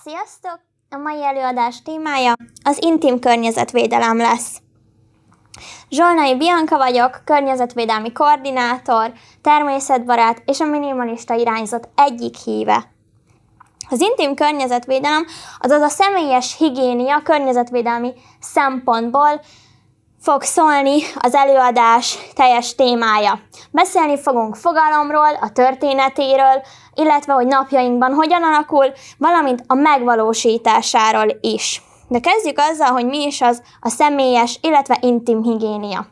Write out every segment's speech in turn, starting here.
Sziasztok! A mai előadás témája az intim környezetvédelem lesz. Zsolnai Bianka vagyok, környezetvédelmi koordinátor, természetbarát és a minimalista irányzat egyik híve. Az intim környezetvédelem, azaz a személyes higiénia környezetvédelmi szempontból fog szólni az előadás teljes témája. Beszélni fogunk fogalomról, a történetéről, illetve hogy napjainkban hogyan alakul, valamint a megvalósításáról is. De kezdjük azzal, hogy mi is az a személyes, illetve intim higiénia.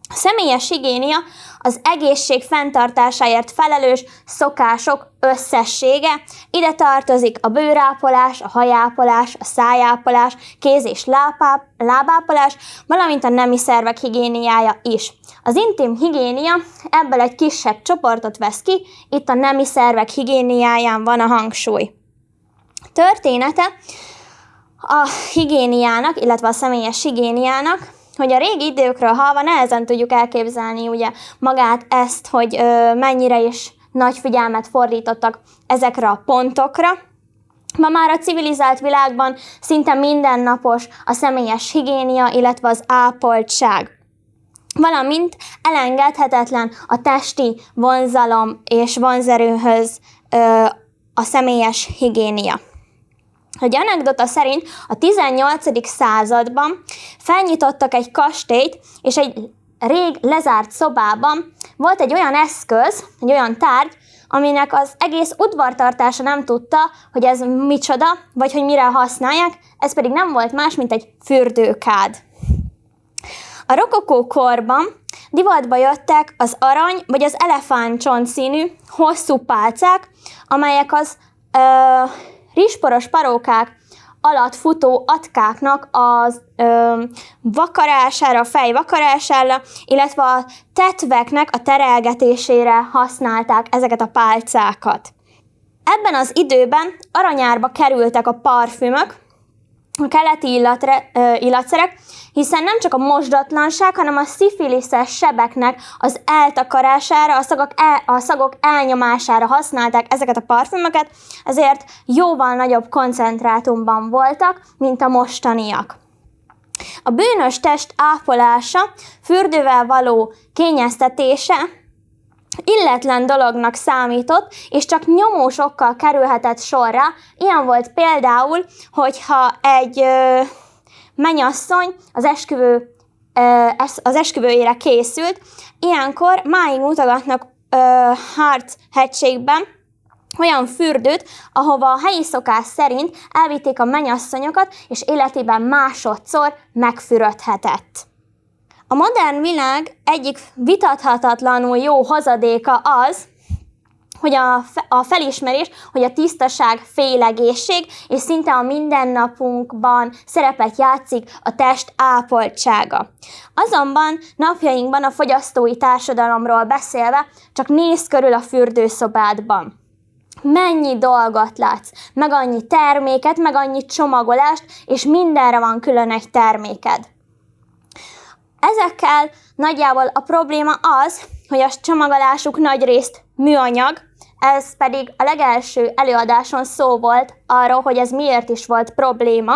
A személyes higiénia az egészség fenntartásáért felelős szokások összessége. Ide tartozik a bőrápolás, a hajápolás, a szájápolás, kéz- és lábápolás, valamint a nemi szervek higiéniája is. Az intim higiénia ebből egy kisebb csoportot vesz ki, itt a nemi szervek higiéniáján van a hangsúly. Története a higiéniának, illetve a személyes higiéniának, hogy a régi időkről hallva nehezen tudjuk elképzelni ugye magát ezt, hogy mennyire is nagy figyelmet fordítottak ezekre a pontokra. Ma már a civilizált világban szinte mindennapos a személyes higiénia, illetve az ápoltság. Valamint elengedhetetlen a testi vonzalom és vonzerőhöz a személyes higiénia. Egy anekdota szerint a 18. században felnyitottak egy kastélyt, és egy rég lezárt szobában volt egy olyan eszköz, egy olyan tárgy, aminek az egész udvartartása nem tudta, hogy ez micsoda, vagy hogy mire használják, ez pedig nem volt más, mint egy fürdőkád. A rokokó korban divatba jöttek az arany vagy az elefántcsont színű hosszú pálcák, amelyek az rizsporos parókák alatt futó atkáknak az vakarására, a fej vakarására, illetve a tetveknek a terelgetésére használták ezeket a pálcákat. Ebben az időben aranyárba kerültek a parfümök, a keleti illatszerek, hiszen nem csak a mosdatlanság, hanem a szifiliszes sebeknek az eltakarására, a szagok elnyomására használták ezeket a parfümöket, ezért jóval nagyobb koncentrátumban voltak, mint a mostaniak. A bűnös test ápolása, fürdővel való kényeztetése illetlen dolognak számított, és csak nyomósokkal kerülhetett sorra. Ilyen volt például, hogyha egy mennyasszony az esküvőjére készült, ilyenkor máig mutogatnak Harz-hegységben olyan fürdőt, ahova a helyi szokás szerint elvitték a mennyasszonyokat, és életében másodszor megfürödhetett. A modern világ egyik vitathatatlanul jó hozadéka az, hogy a felismerés, hogy a tisztaság félegészség, és szinte a mindennapunkban szerepet játszik a test ápoltsága. Azonban napjainkban a fogyasztói társadalomról beszélve csak nézz körül a fürdőszobádban. Mennyi dolgot látsz, meg annyi terméket, meg annyi csomagolást, és mindenre van külön egy terméked. Ezekkel nagyjából a probléma az, hogy a csomagolásuk nagyrészt műanyag, ez pedig a legelső előadáson szó volt arról, hogy ez miért is volt probléma,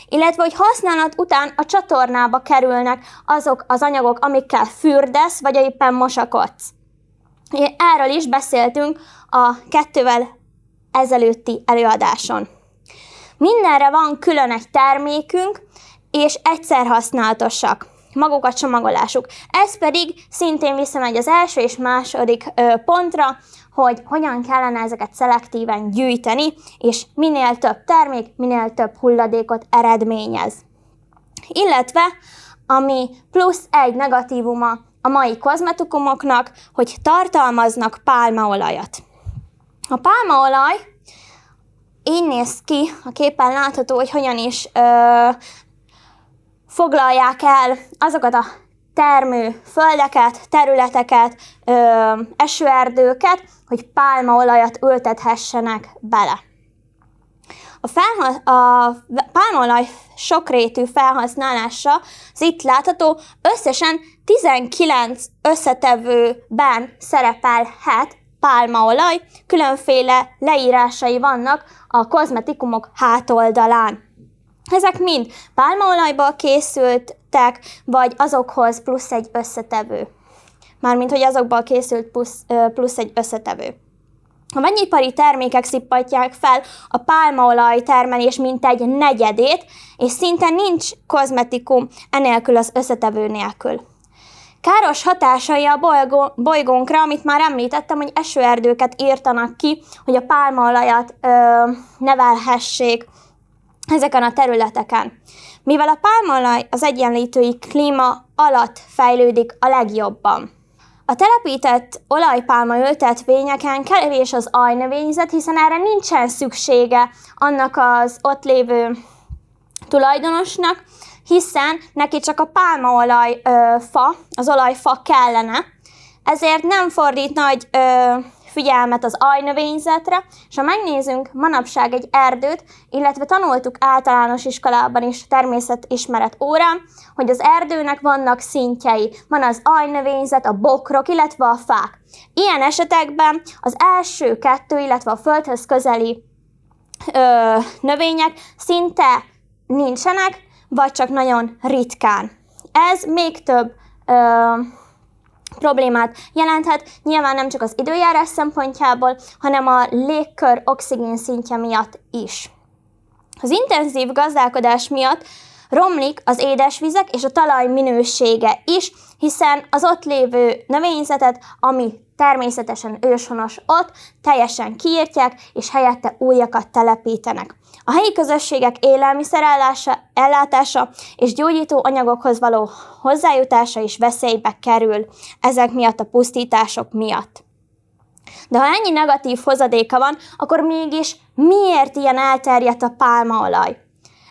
illetve hogy használat után a csatornába kerülnek azok az anyagok, amikkel fürdesz, vagy éppen mosakodsz. Erről is beszéltünk a 2-vel ezelőtti előadáson. Mindenre van külön egy termékünk, és egyszer használatosak maguk a csomagolásuk. Ez pedig szintén visszamegy az első és második pontra, hogy hogyan kellene ezeket szelektíven gyűjteni, és minél több termék, minél több hulladékot eredményez. Illetve, ami plusz egy negatívuma a mai kozmetikumoknak, hogy tartalmaznak pálmaolajat. A pálmaolaj így néz ki, a képen látható, hogy hogyan is foglalják el azokat a termőföldeket, területeket, esőerdőket, hogy pálmaolajat ültethessenek bele. A pálmaolaj sokrétű felhasználása az itt látható összesen 19 összetevőben szerepelhet pálmaolaj, különféle leírásai vannak a kozmetikumok hátoldalán. Ezek mind pálmaolajból készültek, vagy azokhoz plusz egy összetevő. Mármint, hogy azokból készült plusz egy összetevő. A vegyipari termékek szippantják fel a pálmaolaj termelés mintegy negyedét, és szinte nincs kozmetikum enélkül az összetevő nélkül. Káros hatásai a bolygónkra, amit már említettem, hogy esőerdőket írtanak ki, hogy a pálmaolajat nevelhessék ezeken a területeken. Mivel a pálmaolaj az egyenlítői klíma alatt fejlődik a legjobban. A telepített olajpálma ültetvényeken kevés az ajnövényzet, hiszen erre nincsen szüksége annak az ott lévő tulajdonosnak, hiszen neki csak a pálmaolaj fa, az olajfa kellene, ezért nem fordít nagy figyelmet az ajnövényzetre, és ha megnézünk manapság egy erdőt, illetve tanultuk általános iskolában is természetismeret órán, hogy az erdőnek vannak szintjei, van az ajnövényzet, a bokrok, illetve a fák. Ilyen esetekben az első kettő, illetve a földhöz közeli növények szinte nincsenek, vagy csak nagyon ritkán. Ez még több problémát jelenthet, nyilván nem csak az időjárás szempontjából, hanem a légkör oxigén szintje miatt is. Az intenzív gazdálkodás miatt romlik az édesvizek és a talaj minősége is, hiszen az ott lévő növényzetet, ami természetesen őshonos ott, teljesen kiírtják, és helyette újakat telepítenek. A helyi közösségek élelmiszer ellátása és gyógyító anyagokhoz való hozzájutása is veszélybe kerül ezek miatt a pusztítások miatt. De ha ennyi negatív hozadéka van, akkor mégis miért ilyen elterjedt a pálmaolaj?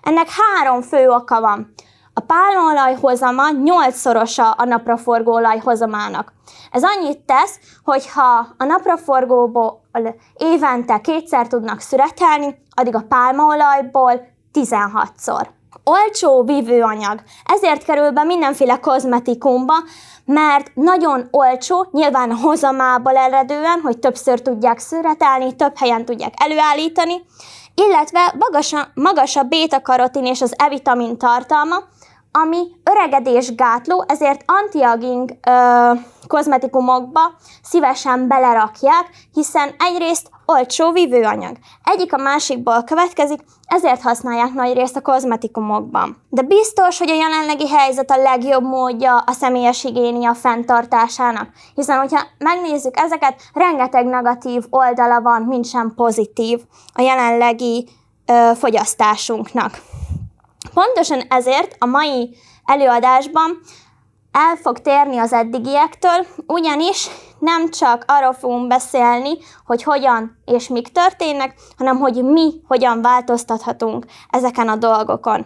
Ennek 3 fő oka van. A pálmaolaj hozama 8-szorosa a napraforgó olaj hozamának. Ez annyit tesz, hogyha a napraforgóból évente 2-szer tudnak szüretelni, addig a pálmaolajból 16-szor. Olcsó vívőanyag, ezért kerül be mindenféle kozmetikumba, mert nagyon olcsó, nyilván a hozamából eredően, hogy többször tudják szüretelni, több helyen tudják előállítani, illetve magas a béta-karotin és az E-vitamin tartalma, ami öregedésgátló, ezért anti-aging kozmetikumokba szívesen belerakják, hiszen egyrészt olcsó vívőanyag. Egyik a másikból következik, ezért használják nagyrészt a kozmetikumokban. De biztos, hogy a jelenlegi helyzet a legjobb módja a személyes higiénia fenntartásának, hiszen hogyha megnézzük ezeket, rengeteg negatív oldala van, mint sem pozitív a jelenlegi fogyasztásunknak. Pontosan ezért a mai előadásban el fog térni az eddigiektől, ugyanis nem csak arról fogunk beszélni, hogy hogyan és mik történnek, hanem hogy mi hogyan változtathatunk ezeken a dolgokon.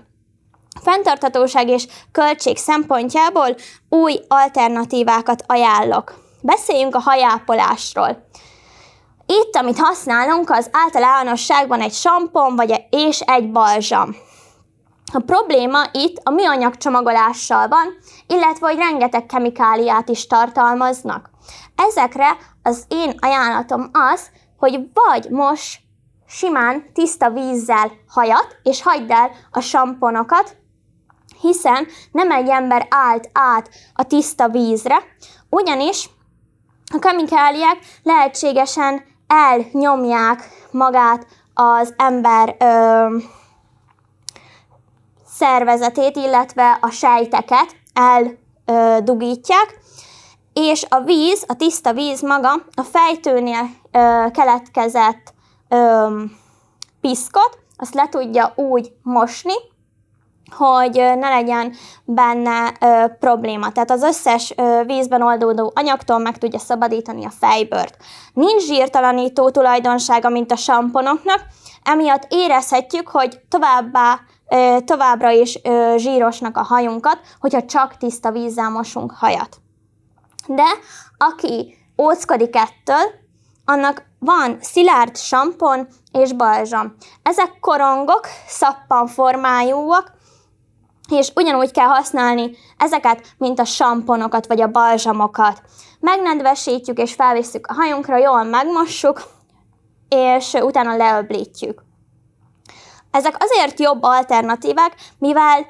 Fenntarthatóság és költség szempontjából új alternatívákat ajánlok. Beszéljünk a hajápolásról. Itt, amit használunk, az általánosságban egy sampon és egy balzsam. A probléma itt a műanyag csomagolással van, illetve hogy rengeteg kemikáliát is tartalmaznak. Ezekre az én ajánlatom az, hogy vagy most simán tiszta vízzel hajat, és hagyd el a samponokat, hiszen nem egy ember állt át a tiszta vízre, ugyanis a kemikáliák lehetségesen elnyomják magát az ember szervezetét, illetve a sejteket eldugítják, és a víz, a tiszta víz maga a fejtőnél keletkezett piszkot, azt le tudja úgy mosni, hogy ne legyen benne probléma. Tehát az összes vízben oldódó anyagtól meg tudja szabadítani a fejbőrt. Nincs zsírtalanító tulajdonsága, mint a samponoknak, emiatt érezhetjük, hogy továbbra is zsírosnak a hajunkat, hogyha csak tiszta vízzel mosunk hajat. De aki óckodik ettől, annak van szilárd sampon és balzsam. Ezek korongok, szappanformájúak, és ugyanúgy kell használni ezeket, mint a samponokat vagy a balzsamokat. megnedvesítjük és felvisszük a hajunkra, jól megmossuk, és utána leöblítjük. Ezek azért jobb alternatívák, mivel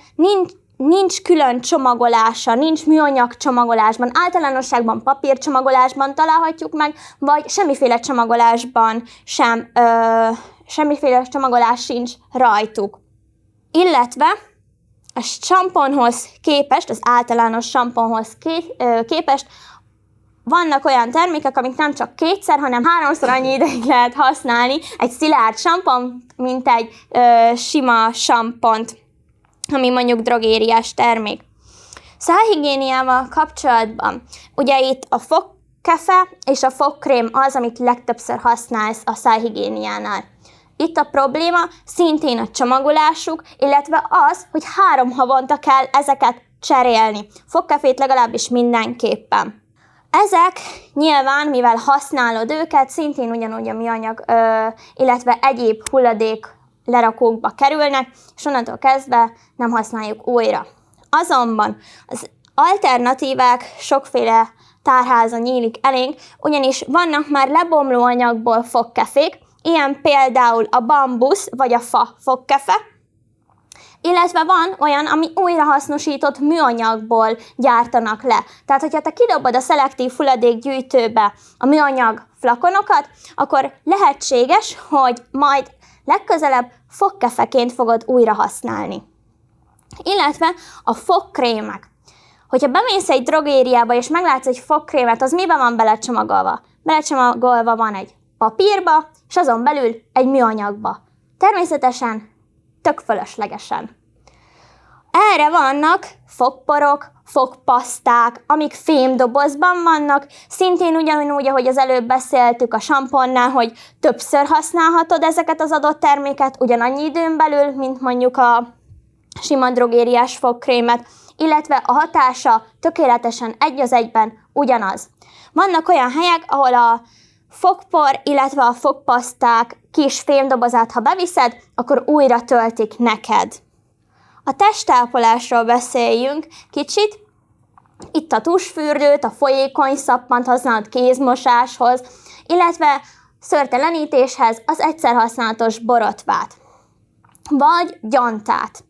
nincs külön csomagolása, nincs műanyag csomagolásban, általánosságban papírcsomagolásban találhatjuk meg, vagy semmiféle csomagolásban semmiféle csomagolás sincs rajtuk. Illetve a samponhoz képest, az általános samponhoz képest vannak olyan termékek, amik nem csak 2-szer, hanem 3-szor annyi ideig lehet használni egy szilárd sampont, mint egy sima sampont, ami mondjuk drogériás termék. Szálhigiéniával kapcsolatban, ugye itt a fogkefe és a fogkrém az, amit legtöbbször használsz a szálhigiéniánál. Itt a probléma szintén a csomagolásuk, illetve az, hogy 3 havonta kell ezeket cserélni. Fogkefét legalábbis mindenképpen. Ezek nyilván, mivel használod őket, szintén ugyanúgy a műanyag, illetve egyéb hulladék lerakókba kerülnek, és onnantól kezdve nem használjuk újra. Azonban az alternatívák sokféle tárházon nyílik elénk, ugyanis vannak már lebomló anyagból fogkefék, ilyen például a bambusz vagy a fa fogkefe, illetve van olyan, ami újrahasznosított műanyagból gyártanak le. Tehát, hogyha te kidobod a szelektív hulladékgyűjtőbe a műanyag flakonokat, akkor lehetséges, hogy majd legközelebb fogkefeként fogod újra használni. Illetve a fogkrémek. Hogyha bemész egy drogériába és meglátsz egy fogkrémet, az miben van belecsomagolva? Belecsomagolva van egy papírba, és azon belül egy műanyagba. Természetesen tök fölöslegesen. Erre vannak fogporok, fogpaszták, amik fémdobozban vannak, szintén ugyanúgy, ahogy az előbb beszéltük a samponnál, hogy többször használhatod ezeket az adott terméket ugyanannyi időn belül, mint mondjuk a sima drogériás fogkrémet, illetve a hatása tökéletesen egy az egyben ugyanaz. Vannak olyan helyek, ahol a fogpor, illetve a fogpaszták kis fémdobozát, ha beviszed, akkor újra töltik neked. A testápolásról beszéljünk kicsit. Itt a tusfürdőt, a folyékony szappant használod kézmosáshoz, illetve szőrtelenítéshez az egyszer használatos borotvát, vagy gyantát.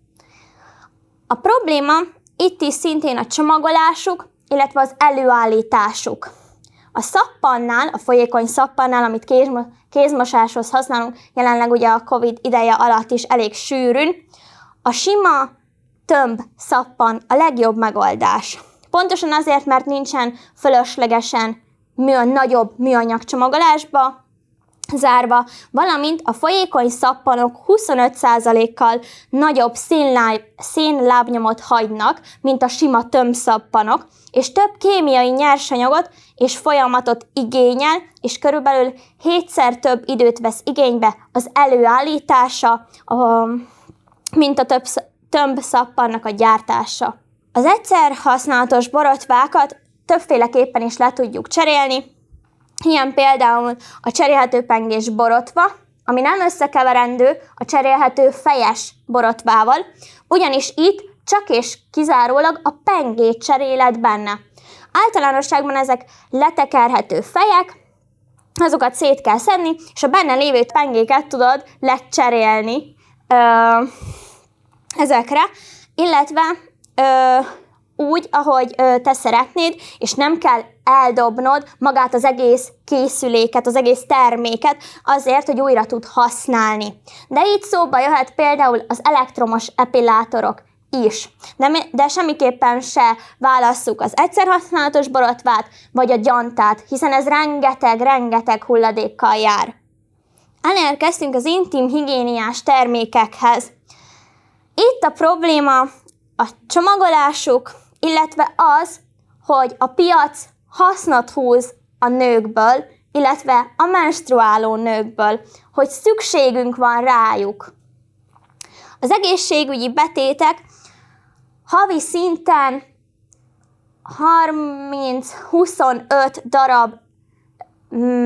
A probléma itt is szintén a csomagolásuk, illetve az előállításuk. A szappannál, a folyékony szappannál, amit kézmosáshoz használunk, jelenleg ugye a Covid ideje alatt is elég sűrűn, a sima tömb szappan a legjobb megoldás. Pontosan azért, mert nincsen fölöslegesen nagyobb műanyag csomagolásba zárva, valamint a folyékony szappanok 25%-kal nagyobb szénlábnyomot hagynak, mint a sima tömbszappanok, és több kémiai nyersanyagot és folyamatot igényel, és körülbelül 7-szer több időt vesz igénybe az előállítása, mint a tömbszappannak a gyártása. Az egyszer használatos borotvákat többféleképpen is le tudjuk cserélni, ilyen például a cserélhető pengés borotva, ami nem összekeverendő a cserélhető fejes borotvával, ugyanis itt csak és kizárólag a pengét cseréled benne. Általánosságban ezek letekerhető fejek, azokat szét kell szedni, és a benne lévő pengéket tudod lecserélni ezekre, illetve úgy, ahogy te szeretnéd, és nem kell eldobnod magát az egész készüléket, az egész terméket azért, hogy újra tud használni. De itt szóba jöhet például az elektromos epilátorok is. De semmiképpen se válasszuk az egyszerhasználatos borotvát, vagy a gyantát, hiszen ez rengeteg hulladékkal jár. Elérkeztünk az intim higiéniás termékekhez. Itt a probléma a csomagolásuk, illetve az, hogy a piac hasznot húz a nőkből, illetve a menstruáló nőkből, hogy szükségünk van rájuk. Az egészségügyi betétek havi szinten 30-25 darab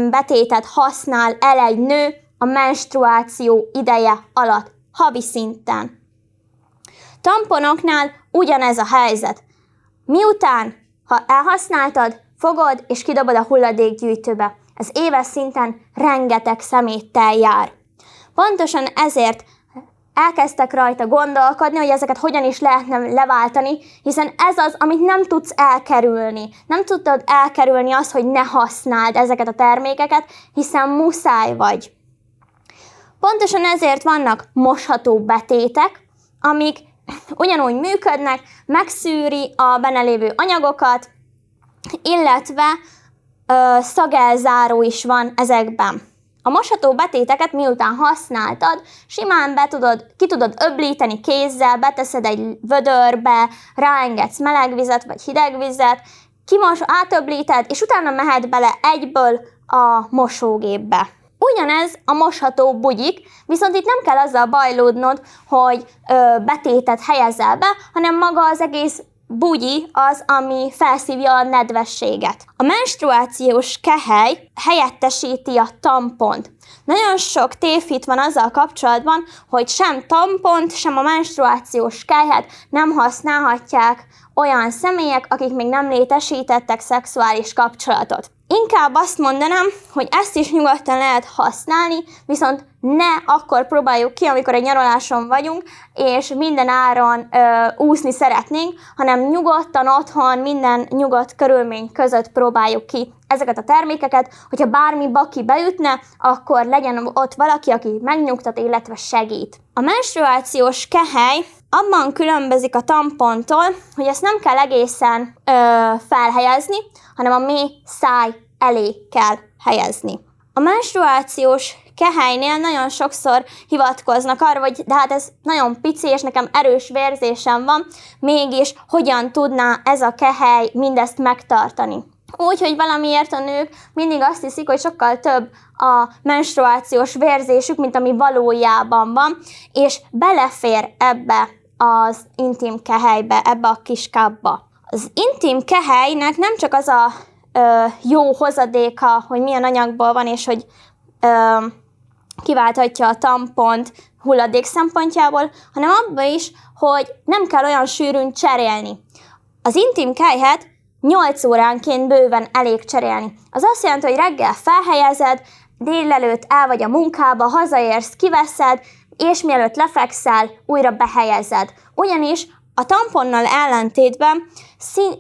betétet használ el egy nő a menstruáció ideje alatt, havi szinten. Tamponoknál ugyanez a helyzet. Miután, ha elhasználtad, fogod és kidobod a hulladékgyűjtőbe. Ez éves szinten rengeteg szeméttel jár. Pontosan ezért elkezdtek rajta gondolkodni, hogy ezeket hogyan is lehetne leváltani, hiszen ez az, amit nem tudsz elkerülni. Nem tudod elkerülni azt, hogy ne használd ezeket a termékeket, hiszen muszáj vagy. Pontosan ezért vannak mosható betétek, amik ugyanúgy működnek, megszűri a benne lévő anyagokat, illetve szagelzáró is van ezekben. A mosható betéteket miután használtad, simán ki tudod öblíteni kézzel, beteszed egy vödörbe, ráengedsz meleg vizet vagy hideg vizet, átöblíted, és utána mehet bele egyből a mosógépbe. Ugyanez a mosható bugyik, viszont itt nem kell azzal bajlódnod, hogy betétet helyezel be, hanem maga az egész bugyi az, ami felszívja a nedvességet. A menstruációs kehely helyettesíti a tampont. Nagyon sok tévhit van azzal kapcsolatban, hogy sem tampont, sem a menstruációs kelyhet nem használhatják olyan személyek, akik még nem létesítettek szexuális kapcsolatot. Inkább azt mondanám, hogy ezt is nyugodtan lehet használni, viszont ne akkor próbáljuk ki, amikor egy nyaraláson vagyunk, és minden áron úszni szeretnénk, hanem nyugodtan otthon, minden nyugodt körülmény között próbáljuk ki ezeket a termékeket, hogyha bármi baki beütne, akkor legyen ott valaki, aki megnyugtat, illetve segít. A menstruációs kehely abban különbözik a tampontól, hogy ezt nem kell egészen felhelyezni, hanem a mély száj elé kell helyezni. A menstruációs kehelynél nagyon sokszor hivatkoznak arra, hogy de hát ez nagyon pici, és nekem erős vérzésem van, mégis hogyan tudná ez a kehely mindezt megtartani. Úgyhogy valamiért a nők mindig azt hiszik, hogy sokkal több a menstruációs vérzésük, mint ami valójában van, és belefér ebbe az intim kehelybe, ebbe a kis kábba. Az intim kehelynek nem csak az a jó hozadéka, hogy milyen anyagból van, és hogy kiválthatja a tampont hulladék szempontjából, hanem abban is, hogy nem kell olyan sűrűn cserélni. Az intim kelyhet 8 óránként bőven elég cserélni. Az azt jelenti, hogy reggel felhelyezed, délelőtt el vagy a munkába, hazaérsz, kiveszed, és mielőtt lefekszel, újra behelyezed. Ugyanis a tamponnal ellentétben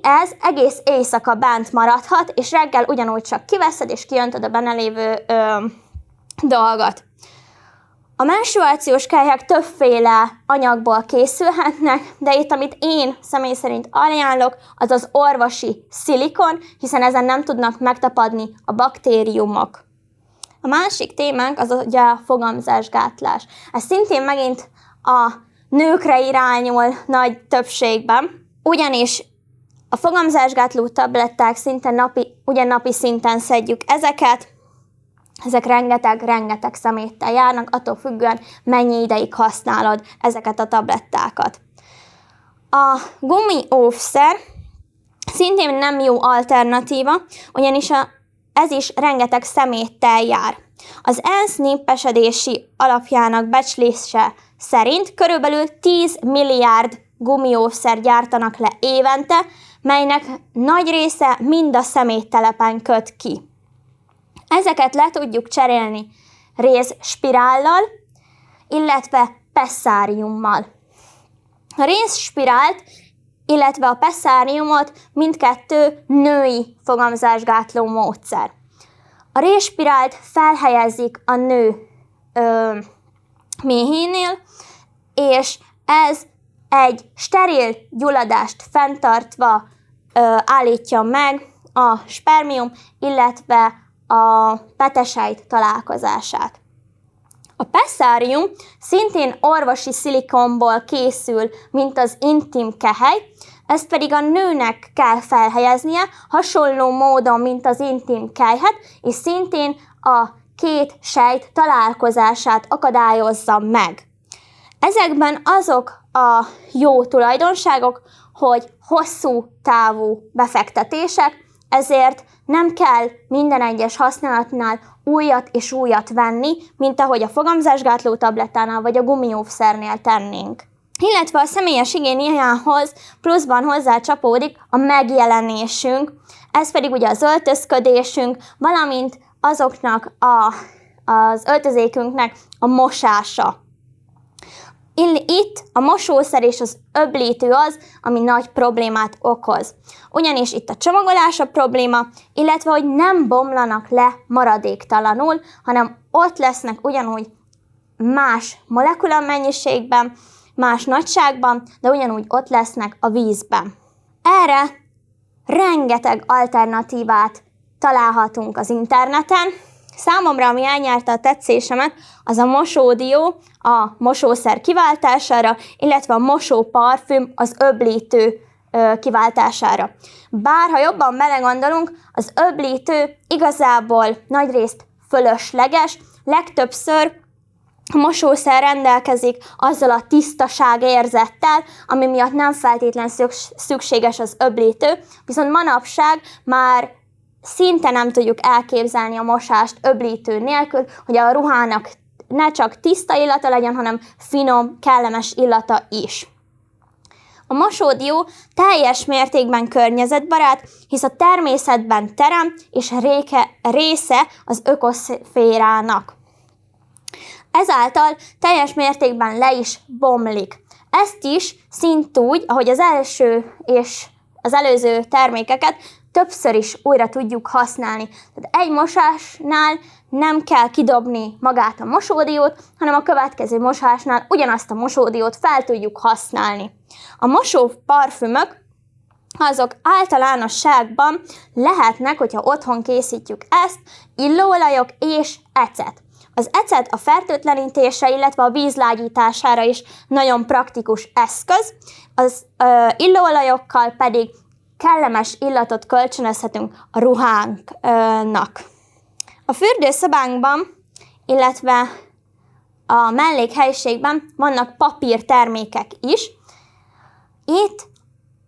ez egész éjszaka bent maradhat, és reggel ugyanúgy csak kiveszed, és kijöntöd a benne lévő dolgot. A menstruációs kelyhek többféle anyagból készülhetnek, de itt, amit én személy szerint ajánlok, az az orvosi szilikon, hiszen ezen nem tudnak megtapadni a baktériumok. A másik témánk az ugye a fogamzásgátlás. Ez szintén megint a nőkre irányul nagy többségben, ugyanis a fogamzásgátló tabletták szinte napi szinten szedjük ezeket. Ezek rengeteg szeméttel járnak, attól függően mennyi ideig használod ezeket a tablettákat. A gumióvszer szintén nem jó alternatíva, ugyanis ez is rengeteg szeméttel jár. Az ENSZ népesedési alapjának becslése szerint körülbelül 10 milliárd gumióvszer gyártanak le évente, melynek nagy része mind a szeméttelepen köt ki. Ezeket le tudjuk cserélni rézspirállal, illetve pesszáriummal. A rézspirált, illetve a pesszáriumot mindkettő női fogamzásgátló módszer. A rézspirált felhelyezik a nő méhénél, és ez egy steril gyulladást fenntartva állítja meg a spermium, illetve a petesejt találkozását. A pesszárium szintén orvosi szilikonból készül, mint az intim kehely, ezt pedig a nőnek kell felhelyeznie, hasonló módon, mint az intim kelyhet, és szintén a két sejt találkozását akadályozza meg. Ezekben azok a jó tulajdonságok, hogy hosszú távú befektetések, ezért nem kell minden egyes használatnál újat és újat venni, mint ahogy a fogamzásgátló tablettánál vagy a gumióvszernél tennénk. illetve a személyes higiéniához pluszban hozzácsapódik a megjelenésünk, ez pedig ugye az öltözködésünk, valamint azoknak az öltözékünknek a mosása. Itt a mosószer és az öblítő az, ami nagy problémát okoz. Ugyanis itt a csomagolás a probléma, illetve hogy nem bomlanak le maradéktalanul, hanem ott lesznek ugyanúgy más molekula mennyiségben, más nagyságban, de ugyanúgy ott lesznek a vízben. Erre rengeteg alternatívát találhatunk az interneten. Számomra, ami elnyerte a tetszésemet, az a mosódió a mosószer kiváltására, illetve a mosóparfüm az öblítő kiváltására. Bár, ha jobban belegondolunk, az öblítő igazából nagyrészt fölösleges, legtöbbször a mosószer rendelkezik azzal a tisztaság érzettel, ami miatt nem feltétlen szükséges az öblítő, viszont manapság már szinte nem tudjuk elképzelni a mosást öblítő nélkül, hogy a ruhának ne csak tiszta illata legyen, hanem finom, kellemes illata is. A mosódió teljes mértékben környezetbarát, hisz a természetben terem és része az ökoszférának. Ezáltal teljes mértékben le is bomlik. Ezt is szintúgy, ahogy az első és az előző termékeket többször is újra tudjuk használni. Tehát egy mosásnál nem kell kidobni magát a mosódiót, hanem a következő mosásnál ugyanazt a mosódiót fel tudjuk használni. A mosóparfümök azok általánosságban lehetnek, hogyha otthon készítjük ezt, illóolajok és ecet. Az ecet a fertőtlenítésre, illetve a vízlágyítására is nagyon praktikus eszköz, az illóolajokkal pedig kellemes illatot kölcsönözhetünk a ruhánknak. A fürdőszobánkban, illetve a mellékhelyiségben vannak papírtermékek is. Itt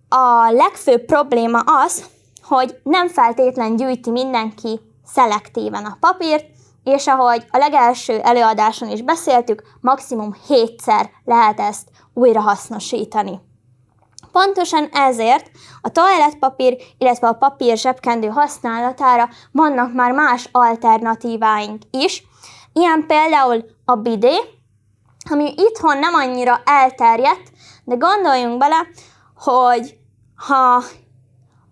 a legfőbb probléma az, hogy nem feltétlen gyűjti mindenki szelektíven a papírt, és ahogy a legelső előadáson is beszéltük, maximum 7-szer lehet ezt újrahasznosítani. Pontosan ezért a toalettpapír, illetve a papír zsebkendő használatára vannak már más alternatíváink is, ilyen például a bidé, ami itthon nem annyira elterjedt, de gondoljunk bele, hogy ha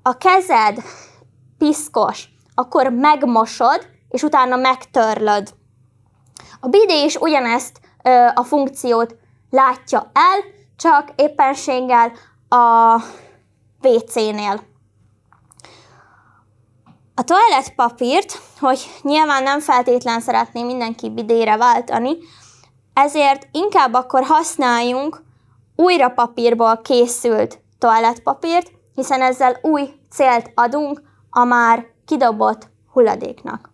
a kezed piszkos, akkor megmosod, és utána megtörlöd. A bidé is ugyanezt a funkciót látja el, csak éppenséggel a WC-nél. A toalettpapírt, hogy nyilván nem feltétlen szeretné mindenki bidére váltani, ezért inkább akkor használjunk újra papírból készült toalettpapírt, hiszen ezzel új célt adunk a már kidobott hulladéknak.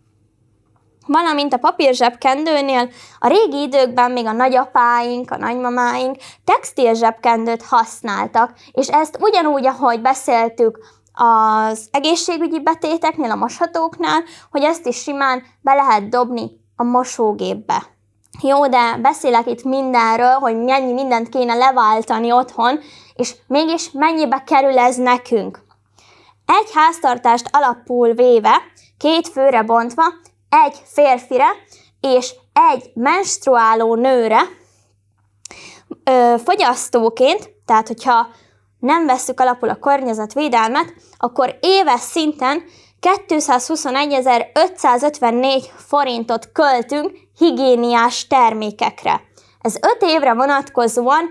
Valamint a papírzsebkendőnél a régi időkben még a nagyapáink, a nagymamáink textil zsebkendőt használtak, és ezt ugyanúgy, ahogy beszéltük az egészségügyi betéteknél, a moshatóknál, hogy ezt is simán be lehet dobni a mosógépbe. Jó, de beszélek itt mindenről, hogy mennyi mindent kéne leváltani otthon, és mégis mennyibe kerül ez nekünk. Egy háztartást alapul véve, 2 főre bontva, egy férfire és egy menstruáló nőre fogyasztóként, tehát hogyha nem vesszük alapul a környezetvédelmet, akkor éves szinten 221.554 forintot költünk higiéniás termékekre. Ez 5 évre vonatkozóan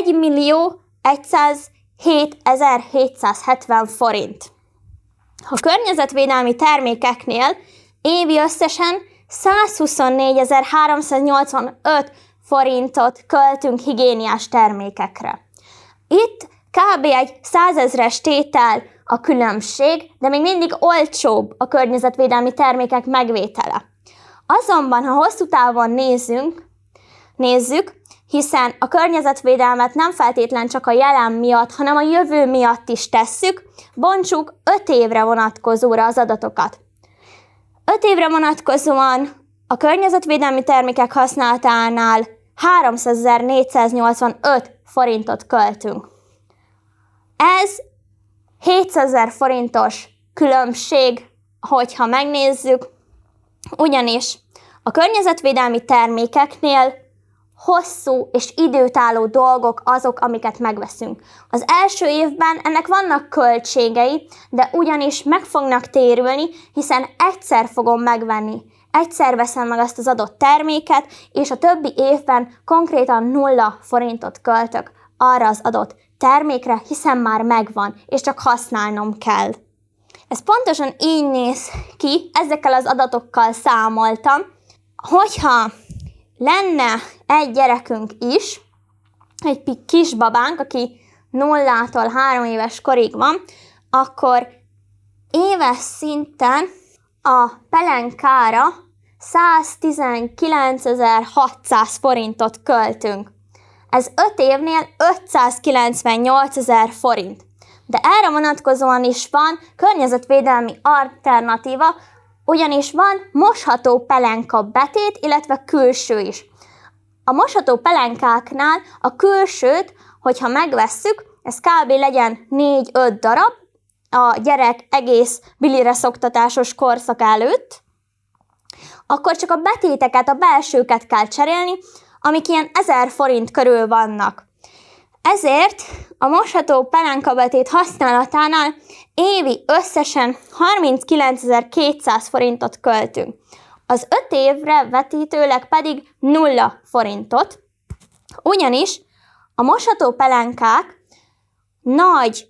1.107.770 forint. A környezetvédelmi termékeknél évi összesen 124.385 forintot költünk higiéniás termékekre. Itt kb. Egy 100 000-es tétel a különbség, de még mindig olcsóbb a környezetvédelmi termékek megvétele. Azonban, ha hosszú távon nézzük, hiszen a környezetvédelmet nem feltétlen csak a jelen miatt, hanem a jövő miatt is tesszük, bontsuk 5 évre vonatkozóra az adatokat. 5 évre vonatkozóan a környezetvédelmi termékek használatánál 300.485 forintot költünk. Ez 700.000 forintos különbség, hogyha megnézzük, ugyanis a környezetvédelmi termékeknél hosszú és időtálló dolgok azok, amiket megveszünk. Az első évben ennek vannak költségei, de ugyanis meg fognak térülni, hiszen egyszer fogom megvenni. Egyszer veszem meg azt az adott terméket, és a többi évben konkrétan 0 forintot költök arra az adott termékre, hiszen már megvan, és csak használnom kell. Ez pontosan így néz ki, ezekkel az adatokkal számoltam, hogyha lenne egy gyerekünk is, egy kisbabánk, aki 0-tól 3 éves korig van, akkor éves szinten a pelenkára 119.600 forintot költünk. Ez 5 évnél 598.000 forint. De erre vonatkozóan is van környezetvédelmi alternatíva, ugyanis van mosható pelenka betét, illetve külső is. A mosható pelenkáknál a külsőt, hogyha megvesszük, ez kb. Legyen 4-5 darab a gyerek egész bilire szoktatásos korszak előtt, akkor csak a betéteket, a belsőket kell cserélni, amik ilyen 1000 forint körül vannak. Ezért a mosható pelenkabetét használatánál évi összesen 39.200 forintot költünk. Az 5 évre vetítőleg pedig 0 forintot, ugyanis a mosható pelenkák nagy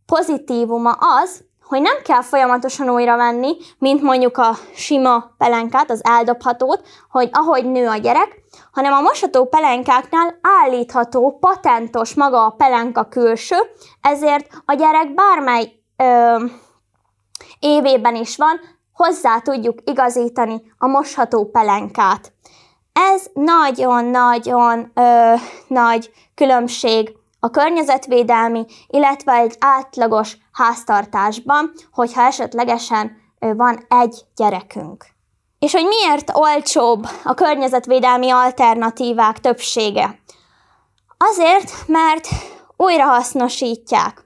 pozitívuma az, hogy nem kell folyamatosan újra venni, mint mondjuk a sima pelenkát, az eldobhatót, hogy ahogy nő a gyerek, hanem a mosható pelenkáknál állítható, patentos maga a pelenka külső, ezért a gyerek bármely évében is van, hozzá tudjuk igazítani a mosható pelenkát. Ez nagyon-nagyon nagy különbség a környezetvédelmi, illetve egy átlagos háztartásban, hogyha esetlegesen van egy gyerekünk. És hogy miért olcsóbb a környezetvédelmi alternatívák többsége? Azért, mert újrahasznosítják.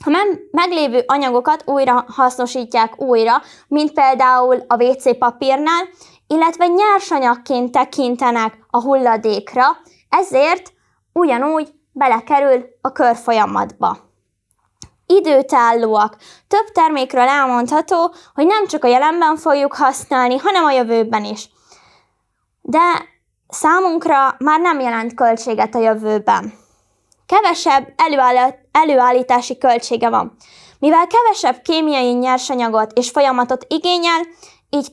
A meglévő anyagokat újrahasznosítják újra, mint például a WC papírnál, illetve nyersanyagként tekintenek a hulladékra, ezért ugyanúgy belekerül a körfolyamatba. Időtállóak. Több termékről elmondható, hogy nem csak a jelenben fogjuk használni, hanem a jövőben is. De számunkra már nem jelent költséget a jövőben. Kevesebb előállítási költsége van. Mivel kevesebb kémiai nyersanyagot és folyamatot igényel, így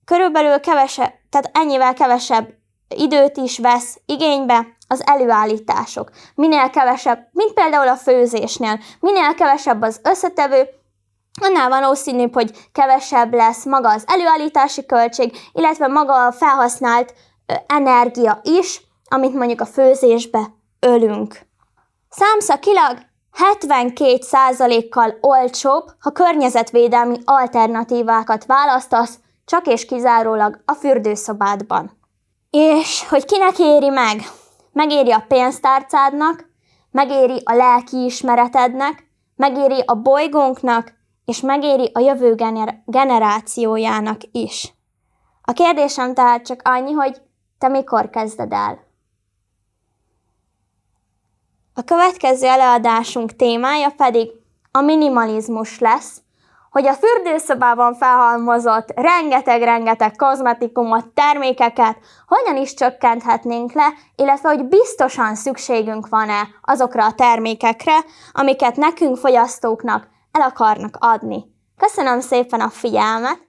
körülbelül tehát ennyivel kevesebb időt is vesz igénybe az előállítások. Minél kevesebb, mint például a főzésnél, minél kevesebb az összetevő, annál valószínűbb, hogy kevesebb lesz maga az előállítási költség, illetve maga a felhasznált energia is, amit mondjuk a főzésbe ölünk. Számszakilag 72%-kal olcsóbb, ha környezetvédelmi alternatívákat választasz, csak és kizárólag a fürdőszobádban. És hogy kinek éri meg? Megéri a pénztárcádnak, megéri a lelkiismeretednek, megéri a bolygónknak, és megéri a jövő generációjának is. A kérdésem tehát csak annyi, hogy te mikor kezded el? A következő előadásunk témája pedig a minimalizmus lesz, hogy a fürdőszobában felhalmozott rengeteg kozmetikumot, termékeket hogyan is csökkenthetnénk le, illetve hogy biztosan szükségünk van-e azokra a termékekre, amiket nekünk fogyasztóknak el akarnak adni. Köszönöm szépen a figyelmet!